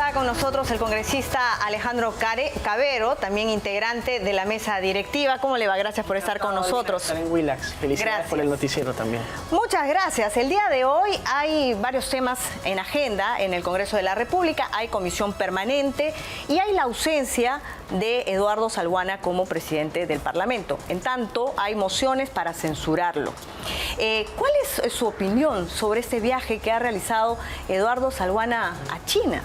Está con nosotros el congresista Alejandro Cabero, también integrante de la mesa directiva. ¿Cómo le va? Gracias por estar con nosotros. Estar en Willax. Felicidades por el noticiero también. Muchas gracias. El día de hoy hay varios temas en agenda en el Congreso de la República. Hay comisión permanente y hay la ausencia de Eduardo Salguana como presidente del Parlamento. En tanto, hay mociones para censurarlo. ¿Cuál es su opinión sobre este viaje que ha realizado Eduardo Salguana a China?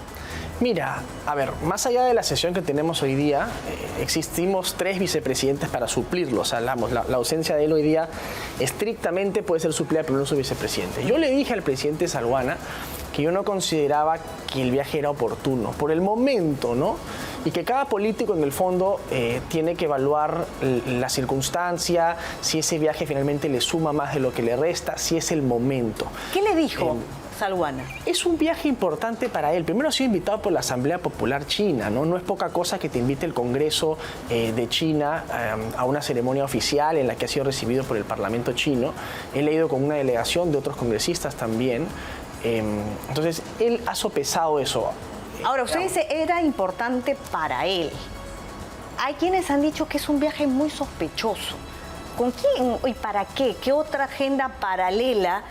Mira, a ver, más allá de la sesión que tenemos hoy día, existimos 3 vicepresidentes para suplirlo. O sea, la ausencia de él hoy día estrictamente puede ser suplida por su vicepresidente. Yo le dije al presidente Salguana que yo no consideraba que el viaje era oportuno, por el momento, ¿no? Y que cada político en el fondo tiene que evaluar la circunstancia, si ese viaje finalmente le suma más de lo que le resta, si es el momento. ¿Qué le dijo Salguana? Es un viaje importante para él. Primero ha sido invitado por la Asamblea Popular China, ¿no? No es poca cosa que te invite el Congreso de China a una ceremonia oficial en la que ha sido recibido por el Parlamento chino. Él ha ido con una delegación de otros congresistas también. Entonces, él ha sopesado eso. Ahora, usted dice era importante para él. Hay quienes han dicho que es un viaje muy sospechoso. ¿Con quién y para qué? ¿Qué otra agenda paralela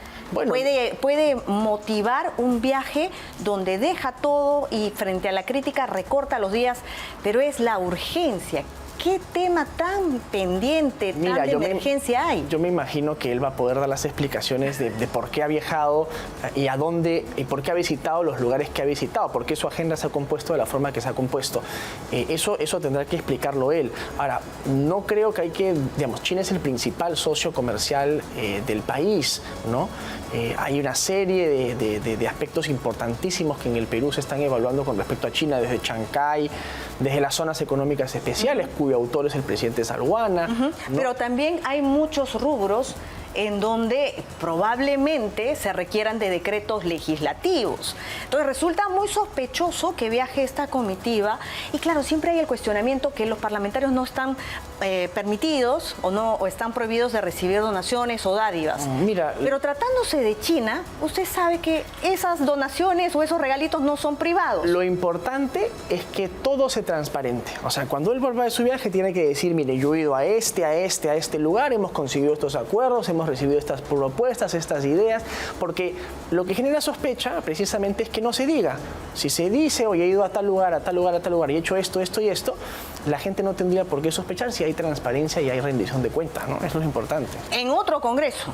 puede motivar un viaje donde deja todo y frente a la crítica recorta los días, pero es la urgencia? ¿Qué tema tan pendiente, tan de emergencia hay? Yo me imagino que él va a poder dar las explicaciones de por qué ha viajado y a dónde y por qué ha visitado los lugares que ha visitado, por qué su agenda se ha compuesto de la forma que se ha compuesto. Eso tendrá que explicarlo él. Ahora, no creo que hay que, digamos, China es el principal socio comercial del país, ¿no? Hay una serie de aspectos importantísimos que en el Perú se están evaluando con respecto a China, desde Chancay, desde las zonas económicas especiales, cuyo autor es el presidente Salguana. ¿No? Pero también hay muchos rubros en donde probablemente se requieran de decretos legislativos. Entonces resulta muy sospechoso que viaje esta comitiva y claro, siempre hay el cuestionamiento que los parlamentarios no están permitidos o están prohibidos de recibir donaciones o dádivas. Pero tratándose de China, usted sabe que esas donaciones o esos regalitos no son privados. Lo importante es que todo sea transparente. O sea, cuando él vuelva de su viaje tiene que decir, mire, yo he ido a este lugar, hemos conseguido estos acuerdos, hemos recibido estas propuestas, estas ideas, porque lo que genera sospecha precisamente es que no se diga. Si se dice, oye, he ido a tal lugar, a tal lugar, a tal lugar y he hecho esto, esto y esto, la gente no tendría por qué sospechar si hay transparencia y hay rendición de cuentas, ¿no? Eso es lo importante. En otro congreso.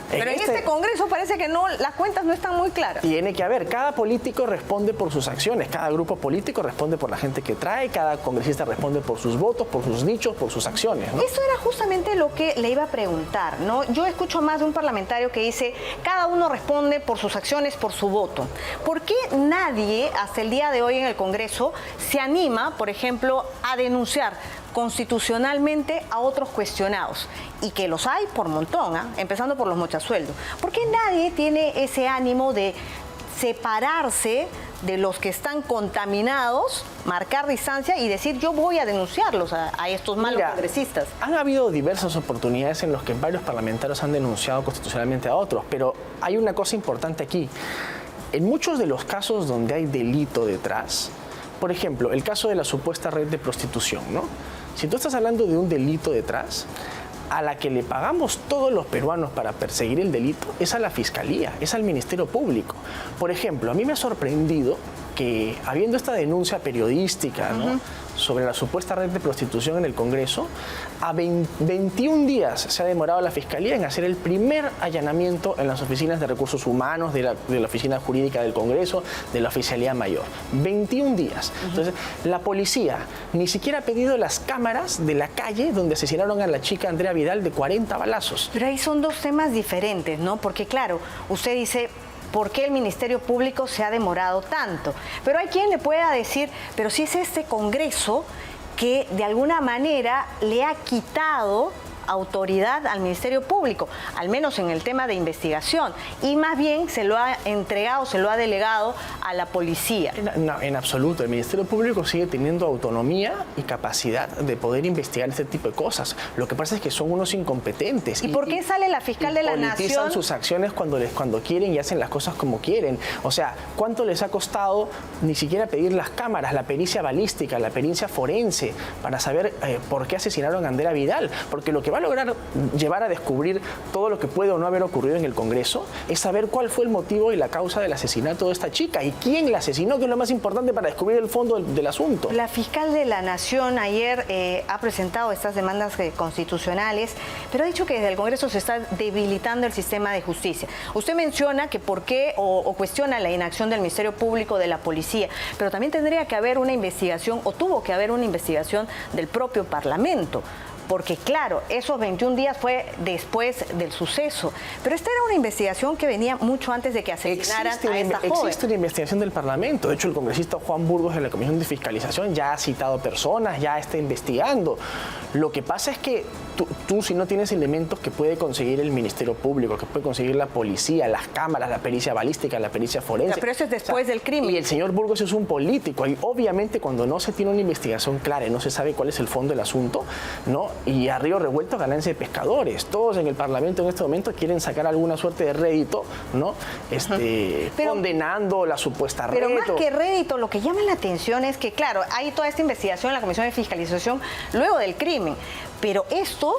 Pero en este Congreso parece que no, las cuentas no están muy claras. Tiene que haber, cada político responde por sus acciones, cada grupo político responde por la gente que trae, cada congresista responde por sus votos, por sus nichos, por sus acciones, ¿no? Eso era justamente lo que le iba a preguntar, ¿no? Yo escucho más de un parlamentario que dice, cada uno responde por sus acciones, por su voto. ¿Por qué nadie, hasta el día de hoy en el Congreso, se anima, por ejemplo, a denunciar constitucionalmente a otros cuestionados? Y que los hay por montón, empezando por los mochasueldos. ¿Por qué nadie tiene ese ánimo de separarse de los que están contaminados, marcar distancia y decir yo voy a denunciarlos a estos malos congresistas? Han habido diversas oportunidades en las que varios parlamentarios han denunciado constitucionalmente a otros, pero hay una cosa importante aquí. En muchos de los casos donde hay delito detrás, por ejemplo, el caso de la supuesta red de prostitución, ¿no? Si tú estás hablando de un delito detrás, a la que le pagamos todos los peruanos para perseguir el delito es a la Fiscalía, es al Ministerio Público. Por ejemplo, a mí me ha sorprendido que, habiendo esta denuncia periodística, ¿no?, sobre la supuesta red de prostitución en el Congreso, a 21 días se ha demorado la Fiscalía en hacer el primer allanamiento en las oficinas de recursos humanos, de la oficina jurídica del Congreso, de la Oficialía Mayor. 21 días. Entonces, la policía ni siquiera ha pedido las cámaras de la calle donde asesinaron a la chica Andrea Vidal de 40 balazos. Pero ahí son dos temas diferentes, ¿no? Porque claro, usted dice, ¿por qué el Ministerio Público se ha demorado tanto? Pero hay quien le pueda decir, pero si es este Congreso que de alguna manera le ha quitado autoridad al Ministerio Público, al menos en el tema de investigación, y más bien se lo ha entregado, se lo ha delegado a la policía. No, en absoluto. El Ministerio Público sigue teniendo autonomía y capacidad de poder investigar este tipo de cosas. Lo que pasa es que son unos incompetentes. ¿Y por qué sale la fiscal de la Nación? Politizan sus acciones cuando quieren y hacen las cosas como quieren. O sea, ¿cuánto les ha costado ni siquiera pedir las cámaras, la pericia balística, la pericia forense, para saber por qué asesinaron a Andrea Vidal? Porque lo que va a lograr llevar a descubrir todo lo que puede o no haber ocurrido en el Congreso es saber cuál fue el motivo y la causa del asesinato de esta chica y quién la asesinó, que es lo más importante para descubrir el fondo del asunto. La fiscal de la Nación ayer ha presentado estas demandas constitucionales, pero ha dicho que desde el Congreso se está debilitando el sistema de justicia. Usted menciona que por qué o cuestiona la inacción del Ministerio Público, de la policía, pero también tendría que haber una investigación, o tuvo que haber una investigación del propio Parlamento. Porque claro, esos 21 días fue después del suceso, pero esta era una investigación que venía mucho antes de que asesinaran a esta joven. Existe una investigación del Parlamento. De hecho, el congresista Juan Burgos de la Comisión de Fiscalización ya ha citado personas, ya está investigando. Lo que pasa es que tú si no tienes elementos que puede conseguir el Ministerio Público, que puede conseguir la policía, las cámaras, la pericia balística, la pericia forense. Pero eso es después del crimen. Y el señor Burgos es un político. Y obviamente cuando no se tiene una investigación clara y no se sabe cuál es el fondo del asunto, ¿no? Y a río revuelto ganancia de pescadores. Todos en el Parlamento en este momento quieren sacar alguna suerte de rédito, ¿no? Condenando la supuesta rédito. Pero más que rédito, lo que llama la atención es que, claro, hay toda esta investigación en la Comisión de Fiscalización luego del crimen, pero esto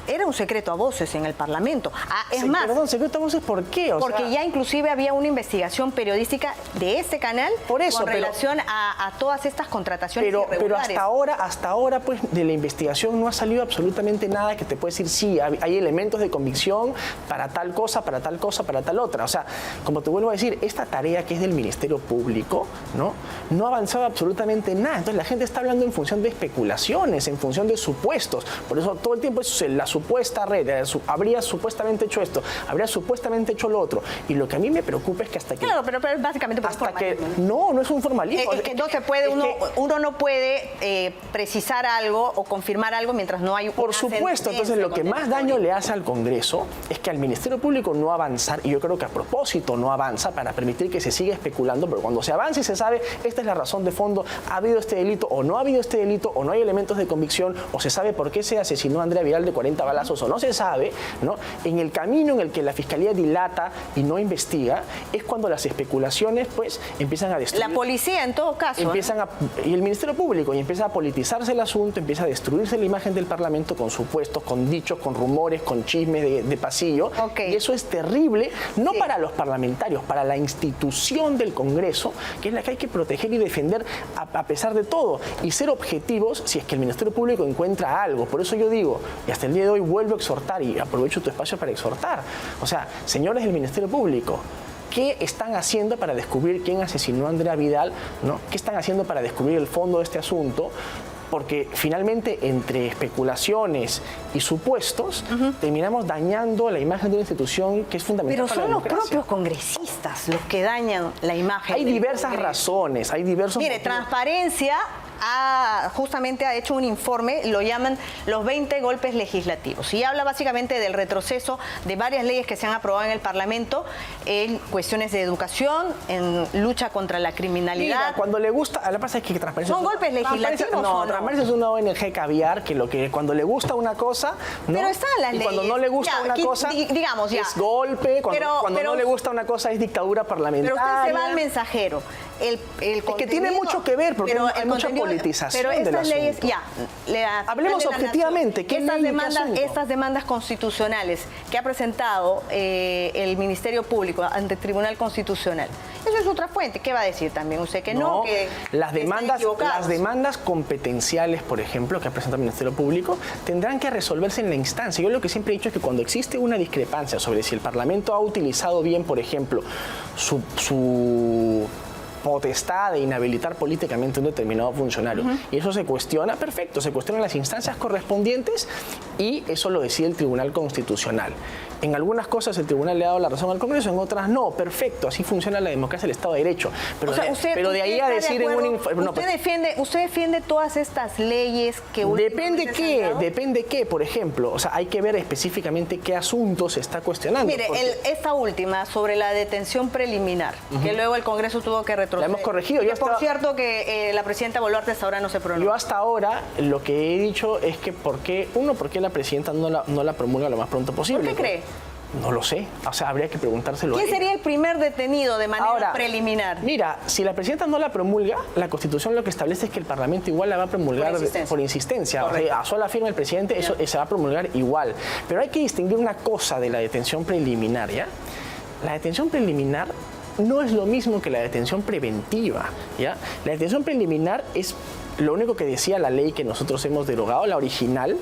era un secreto a voces en el Parlamento. Es más, perdón, secreto a voces, ¿por qué? Porque ya inclusive había una investigación periodística de este canal con relación a todas estas contrataciones irregulares. Pero hasta ahora, pues, de la investigación no ha salido absolutamente nada que te puede decir, sí, hay elementos de convicción para tal cosa, para tal cosa, para tal otra. O sea, como te vuelvo a decir, esta tarea que es del Ministerio Público, no ha avanzado absolutamente nada. Entonces la gente está hablando en función de especulaciones, en función de supuestos. Por eso todo el tiempo es la supuesta red, habría supuestamente hecho esto, habría supuestamente hecho lo otro. Y lo que a mí me preocupa es que hasta que... Claro, pero básicamente por hasta que no es un formalismo. Es que no se puede, uno no puede precisar algo o confirmar algo mientras no hay una Por supuesto, entonces lo que más daño le hace al Congreso es que al Ministerio Público no avanzar, y yo creo que a propósito no avanza para permitir que se siga especulando, pero cuando se avanza y se sabe, esta es la razón de fondo, ha habido este delito o no ha habido este delito, o no hay elementos de convicción, o se sabe por qué se asesinó a Andrea Vidal de 40 balazos o no se sabe, ¿no? En el camino en el que la Fiscalía dilata y no investiga, es cuando las especulaciones pues empiezan a destruir. La policía en todo caso. Y el Ministerio Público, y empieza a politizarse el asunto, empieza a destruirse la imagen del Parlamento con supuestos, con dichos, con rumores, con chismes de pasillo. Y eso es terrible, no para los parlamentarios, para la institución del Congreso, que es la que hay que proteger y defender a pesar de todo, y ser objetivos si es que el Ministerio Público encuentra algo. Por eso yo digo, y hasta el día de hoy vuelvo a exhortar, y aprovecho tu espacio para exhortar. O sea, señores del Ministerio Público, ¿qué están haciendo para descubrir quién asesinó a Andrea Vidal? ¿No? ¿Qué están haciendo para descubrir el fondo de este asunto? Porque finalmente, entre especulaciones y supuestos, terminamos dañando la imagen de una institución que es fundamental para la democracia. Pero son los propios congresistas los que dañan la imagen. Hay diversas razones, hay diversos motivos. Transparencia justamente ha hecho un informe, lo llaman los 20 golpes legislativos, y habla básicamente del retroceso de varias leyes que se han aprobado en el Parlamento en cuestiones de educación, en lucha contra la criminalidad. Mira, cuando le gusta, la pasa es que Transparencia... ¿Son golpes legislativos? No, Transparencia es una ONG caviar que cuando le gusta una cosa, ¿no? Pero están las leyes. Cuando no le gusta una cosa, digamos, es golpe, cuando no le gusta una cosa es dictadura parlamentaria. Pero usted se va al Mensajero. Es que tiene mucho que ver, porque hay mucha politización del asunto. Pero estas leyes, hablemos objetivamente, ¿qué ley y qué asunto? Estas demandas constitucionales que ha presentado el Ministerio Público ante el Tribunal Constitucional, eso es otra fuente. ¿Qué va a decir también usted? Que no, que las demandas competenciales, por ejemplo, que ha presentado el Ministerio Público, tendrán que resolverse en la instancia. Yo lo que siempre he dicho es que cuando existe una discrepancia sobre si el Parlamento ha utilizado bien, por ejemplo, su potestad de inhabilitar políticamente a un determinado funcionario, y eso se cuestiona, perfecto, se cuestionan las instancias correspondientes y eso lo decide el Tribunal Constitucional. En algunas cosas el tribunal le ha dado la razón al Congreso, en otras no. Perfecto, así funciona la democracia del Estado de Derecho. Pero, O sea, pero de ahí a decir en un informe... ¿Usted defiende todas estas leyes que Depende últimamente se han dado? depende qué, por ejemplo. O sea, hay que ver específicamente qué asunto se está cuestionando. Mire, esta última sobre la detención preliminar, que luego el Congreso tuvo que retroceder. La hemos corregido. Por cierto, que la presidenta Boluarte hasta ahora no se pronunció. Yo hasta ahora lo que he dicho es que ¿por qué la presidenta no la promulga lo más pronto posible? ¿Por qué cree? No lo sé, o sea, habría que preguntárselo a ¿Quién ella. sería el primer detenido de manera preliminar? Mira, si la presidenta no la promulga, la Constitución lo que establece es que el Parlamento igual la va a promulgar por insistencia. O sea, a sola firma el presidente, eso se va a promulgar igual. Pero hay que distinguir una cosa de la detención preliminar, ¿ya? La detención preliminar no es lo mismo que la detención preventiva, ¿ya? La detención preliminar es... Lo único que decía la ley que nosotros hemos derogado, la original,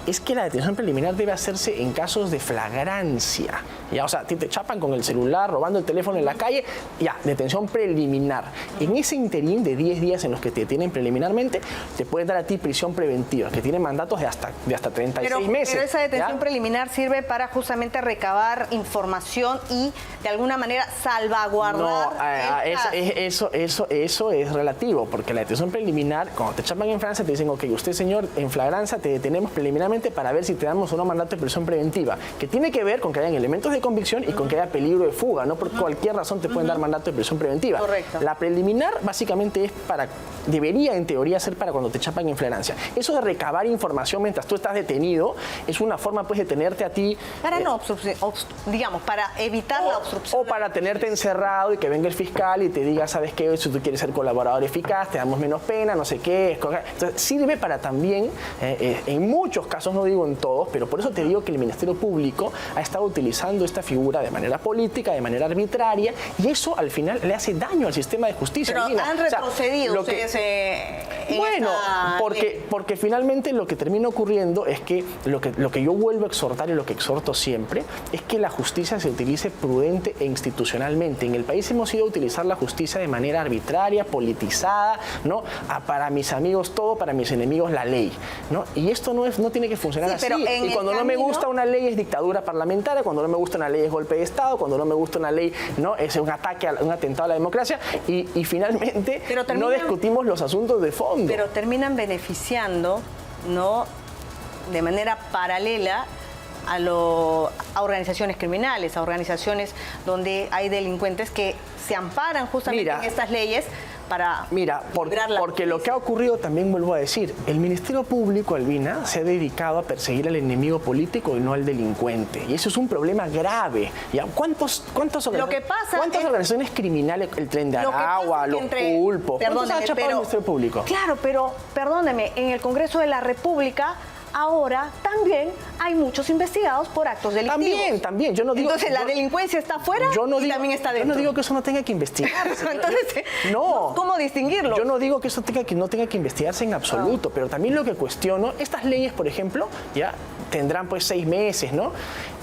es que la detención preliminar debe hacerse en casos de flagrancia. ¿Ya? O sea, te chapan con el celular, robando el teléfono en la calle, ya, detención preliminar. En ese interín de 10 días en los que te detienen preliminarmente, te pueden dar a ti prisión preventiva, que tiene mandatos de hasta 36 meses. Pero esa detención ¿ya? preliminar sirve para justamente recabar información y, de alguna manera, salvaguardar... Eso es relativo, porque la detención preliminar, cuando te chapan en Francia, te dicen, ok, usted, señor, en flagranza te detenemos preliminarmente para ver si te damos o no mandato de prisión preventiva, que tiene que ver con que hayan elementos de convicción y con que haya peligro de fuga, no por cualquier razón te pueden dar mandato de prisión preventiva. Correcto. La preliminar básicamente es debería en teoría ser para cuando te chapan en flagrancia. Eso de recabar información mientras tú estás detenido es una forma pues de tenerte a ti... Para para evitar la obstrucción. O para tenerte encerrado y que venga el fiscal y te diga, ¿sabes qué? Si tú quieres ser colaborador eficaz, te damos menos pena, no sé qué. Entonces, sirve para también, en muchos casos, no digo en todos, pero por eso te digo que el Ministerio Público ha estado utilizando esta figura de manera política, de manera arbitraria, y eso al final le hace daño al sistema de justicia. Pero han retrocedido ustedes bueno, porque finalmente lo que termina ocurriendo es que lo que yo vuelvo a exhortar y lo que exhorto siempre es que la justicia se utilice prudente e institucionalmente. En el país hemos ido a utilizar la justicia de manera arbitraria, politizada, ¿no? Para mis amigos todo, para mis enemigos la ley, ¿no? Y esto no tiene que funcionar así. Y cuando no me gusta una ley es dictadura parlamentaria, cuando no me gusta una ley es golpe de Estado, cuando no me gusta una ley, ¿no? Es un ataque, un atentado a la democracia y finalmente no discutimos los asuntos de fondo. Pero terminan beneficiando, ¿no?, de manera paralela a organizaciones criminales, a organizaciones donde hay delincuentes que se amparan justamente en estas leyes para porque lo que ha ocurrido, también vuelvo a decir, el Ministerio Público, Albina, se ha dedicado a perseguir al enemigo político y no al delincuente. Y eso es un problema grave. ¿Ya? ¿Cuántas organizaciones criminales, el Tren de Aragua, los Pulpos, cuántos ha chapado el Ministerio Público? Claro, pero perdóneme, en el Congreso de la República ahora también hay muchos investigados por actos delictivos. También. Yo no digo, entonces, ¿la delincuencia está afuera y también está dentro? Yo no digo que eso no tenga que investigarse. Entonces, ¿cómo distinguirlo? Yo no digo que eso no tenga que investigarse en absoluto, pero también lo que cuestiono, estas leyes, por ejemplo, ya tendrán pues 6 meses, ¿no?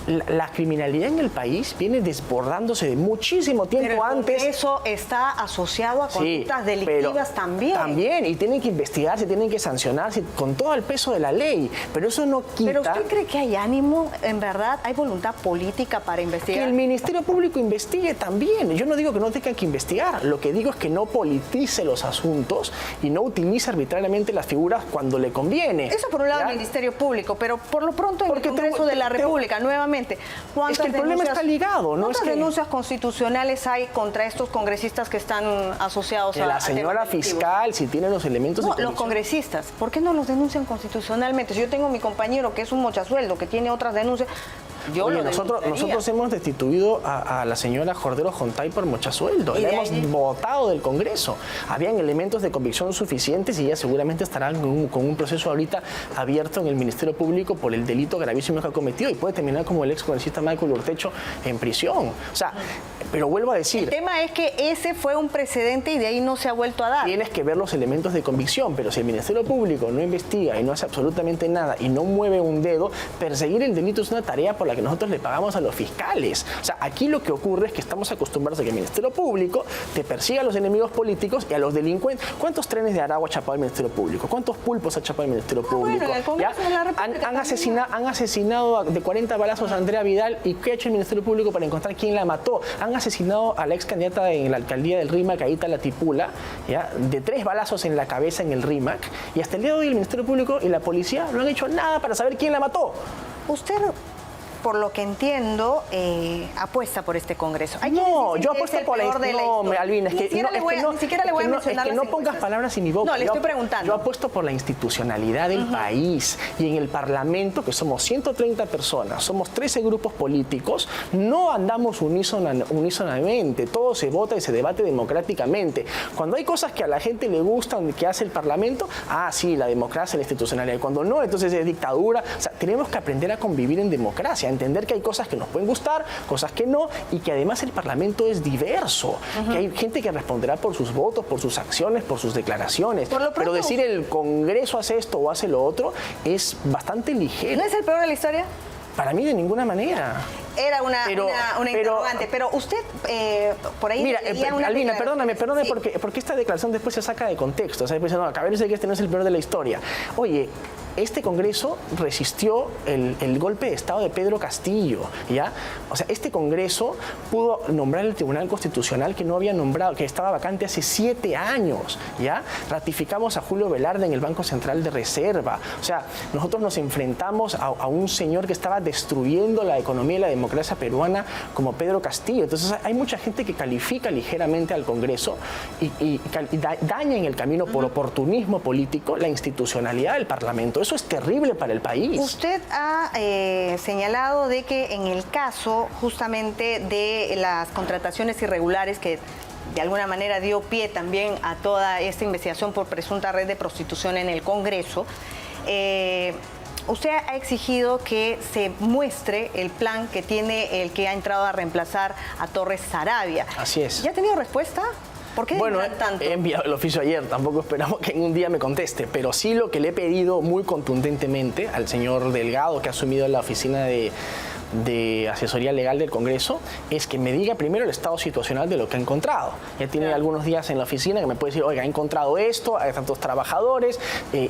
La criminalidad en el país viene desbordándose de muchísimo tiempo antes. Eso está asociado a conductas delictivas también. También, y tienen que investigarse, tienen que sancionarse con todo el peso de la ley. Pero eso no quita... ¿Pero usted cree que hay ánimo, en verdad, hay voluntad política para investigar? Que el Ministerio Público investigue también. Yo no digo que no tenga que investigar. Lo que digo es que no politice los asuntos y no utilice arbitrariamente las figuras cuando le conviene. Eso por un lado el Ministerio Público, pero por lo pronto en el Congreso de la República, nuevamente, es que el problema está ligado, ¿no? ¿Cuántas denuncias constitucionales hay contra estos congresistas que están asociados a la señora fiscal, si tiene los elementos de los congresistas, ¿por qué no los denuncian constitucionalmente? Si yo tengo mi compañero que es un mochasueldo, que tiene otras denuncias, nosotros hemos destituido a la señora Jordero Jontay por mochasueldo. La hemos votado del Congreso. Habían elementos de convicción suficientes y ella seguramente estará con un proceso ahorita abierto en el Ministerio Público por el delito gravísimo que ha cometido y puede terminar como el ex congresista Michael Urtecho en prisión. O sea, pero vuelvo a decir... El tema es que ese fue un precedente y de ahí no se ha vuelto a dar. Tienes que ver los elementos de convicción, pero si el Ministerio Público no investiga y no hace absolutamente nada y no mueve un dedo, perseguir el delito es una tarea por la que nosotros le pagamos a los fiscales. O sea, aquí lo que ocurre es que estamos acostumbrados a que el Ministerio Público te persiga a los enemigos políticos y a los delincuentes. ¿Cuántos trenes de Aragua ha chapado el Ministerio Público? ¿Cuántos pulpos ha chapado el Ministerio Público? Bueno, en el Congreso de la República Han asesinado de 40 balazos a Andrea Vidal. ¿Y qué ha hecho el Ministerio Público para encontrar quién la mató? Han asesinado a la ex candidata en la alcaldía del RIMAC, Aíta Latipula, ¿ya? De 3 balazos en la cabeza en el RIMAC. Y hasta el día de hoy el Ministerio Público y la policía no han hecho nada para saber quién la mató. Usted, por lo que entiendo, apuesta por este Congreso. No, yo apuesto por la historia. No, Albina, es que ni siquiera le voy a mencionar que no pongas palabras en mi boca. No, le estoy preguntando. Yo apuesto por la institucionalidad del país y en el Parlamento, que somos 130 personas, somos 13 grupos políticos, no andamos unísonamente, todo se vota y se debate democráticamente. Cuando hay cosas que a la gente le gustan que hace el Parlamento, sí, la democracia, la institucionalidad. Cuando no, entonces es dictadura. O sea, tenemos que aprender a convivir en democracia, entender que hay cosas que nos pueden gustar, cosas que no, y que además el Parlamento es diverso, que hay gente que responderá por sus votos, por sus acciones, por sus declaraciones. Pero decir el Congreso hace esto o hace lo otro es bastante ligero. ¿No es el peor de la historia? Para mí de ninguna manera. Era una interrogante, pero usted por ahí... Mira, Albina, perdóname, sí. porque esta declaración después se saca de contexto. O sea, después dice, no, a ver, que este no es el peor de la historia. Oye, este Congreso resistió el golpe de Estado de Pedro Castillo, ¿ya? O sea, este Congreso pudo nombrar el Tribunal Constitucional que no había nombrado, que estaba vacante hace 7 años, ¿ya? Ratificamos a Julio Velarde en el Banco Central de Reserva. O sea, nosotros nos enfrentamos a un señor que estaba destruyendo la economía y la democracia peruana como Pedro Castillo. Entonces, hay mucha gente que califica ligeramente al Congreso y daña en el camino por oportunismo político la institucionalidad del Parlamento. Eso es terrible para el país. Usted ha señalado de que en el caso justamente de las contrataciones irregulares que de alguna manera dio pie también a toda esta investigación por presunta red de prostitución en el Congreso, usted ha exigido que se muestre el plan que tiene el que ha entrado a reemplazar a Torres Saravia. Así es. ¿Ya ha tenido respuesta? ¿Por qué tanto? He enviado el oficio ayer, tampoco esperamos que en un día me conteste, pero sí lo que le he pedido muy contundentemente al señor Delgado, que ha asumido la oficina de asesoría legal del Congreso, es que me diga primero el estado situacional de lo que ha encontrado. Ya tiene algunos días en la oficina que me puede decir, oiga, he encontrado esto, hay tantos trabajadores,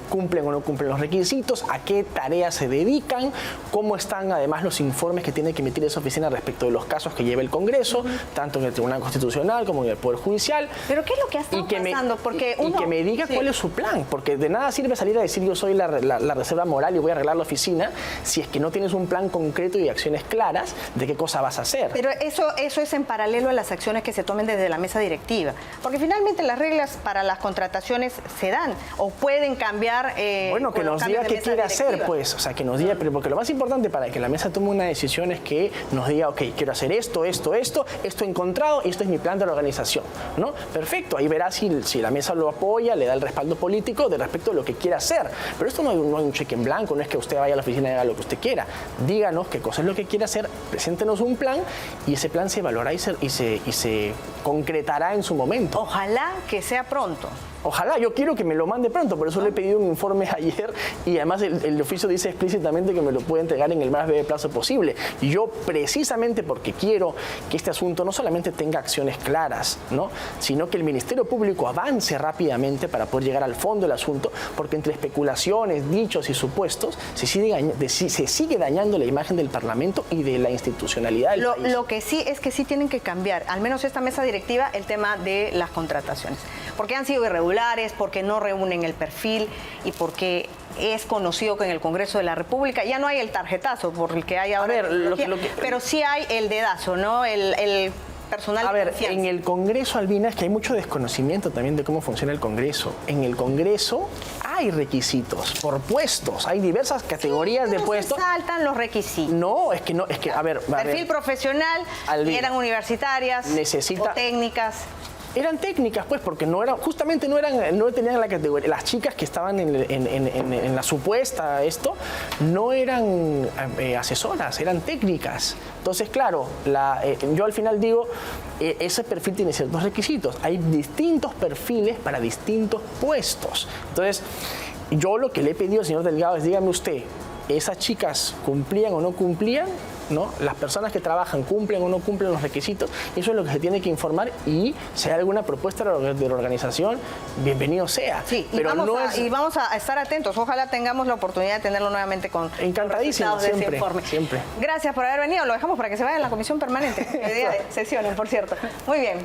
cumplen o no cumplen los requisitos, a qué tareas se dedican, cómo están además los informes que tiene que emitir esa oficina respecto de los casos que lleva el Congreso, tanto en el Tribunal Constitucional como en el Poder Judicial. ¿Pero qué es lo que ha estado pasando? Y que me diga cuál es su plan, porque de nada sirve salir a decir yo soy la reserva moral y voy a arreglar la oficina si es que no tienes un plan concreto y acciones claras de qué cosa vas a hacer. Pero eso es en paralelo a las acciones que se tomen desde la mesa directiva, porque finalmente las reglas para las contrataciones se dan o pueden cambiar. Bueno, que nos diga qué quiere hacer, pues, o sea, que nos diga, pero porque lo más importante para que la mesa tome una decisión es que nos diga, ok, quiero hacer esto he encontrado y esto es mi plan de la organización, ¿no? Perfecto, ahí verá si la mesa lo apoya, le da el respaldo político de respecto a lo que quiera hacer. Pero esto no hay un cheque en blanco, no es que usted vaya a la oficina y haga lo que usted quiera. Díganos qué cosa es lo que quiere hacer, preséntenos un plan y ese plan se evaluará y se concretará en su momento. Ojalá que sea pronto. Ojalá, yo quiero que me lo mande pronto, por eso le he pedido un informe ayer y además el oficio dice explícitamente que me lo puede entregar en el más breve plazo posible. Y yo precisamente porque quiero que este asunto no solamente tenga acciones claras, ¿no?, sino que el Ministerio Público avance rápidamente para poder llegar al fondo del asunto, porque entre especulaciones, dichos y supuestos se sigue dañando la imagen del Parlamento y de la institucionalidad del país. Lo que sí es que sí tienen que cambiar, al menos esta mesa directiva, el tema de las contrataciones, porque han sido irregulares, porque no reúnen el perfil y porque es conocido que en el Congreso de la República ya no hay el tarjetazo por el que hay ahora, pero sí hay el dedazo, ¿no? El personal. A ver, en el Congreso, Albina, es que hay mucho desconocimiento también de cómo funciona el Congreso. En el Congreso hay requisitos por puestos, hay diversas categorías de puestos. Se saltan los requisitos. No, es que, a ver. Perfil profesional, Albina, eran universitarias o técnicas. Eran técnicas, pues, porque no tenían la categoría. Las chicas que estaban en la supuesta no eran asesoras, eran técnicas. Entonces, claro, yo al final digo, ese perfil tiene ciertos requisitos. Hay distintos perfiles para distintos puestos. Entonces, yo lo que le he pedido al señor Delgado es, dígame usted, ¿esas chicas cumplían o no cumplían? ¿no? Las personas que trabajan cumplen o no cumplen los requisitos, y eso es lo que se tiene que informar, y si hay alguna propuesta de la organización, bienvenido sea. Sí, pero y vamos a estar atentos. Ojalá tengamos la oportunidad de tenerlo nuevamente con encantadísimo, resultados de ese informe. Siempre. Gracias por haber venido. Lo dejamos para que se vaya a la comisión permanente. El día de sesiones, por cierto. Muy bien.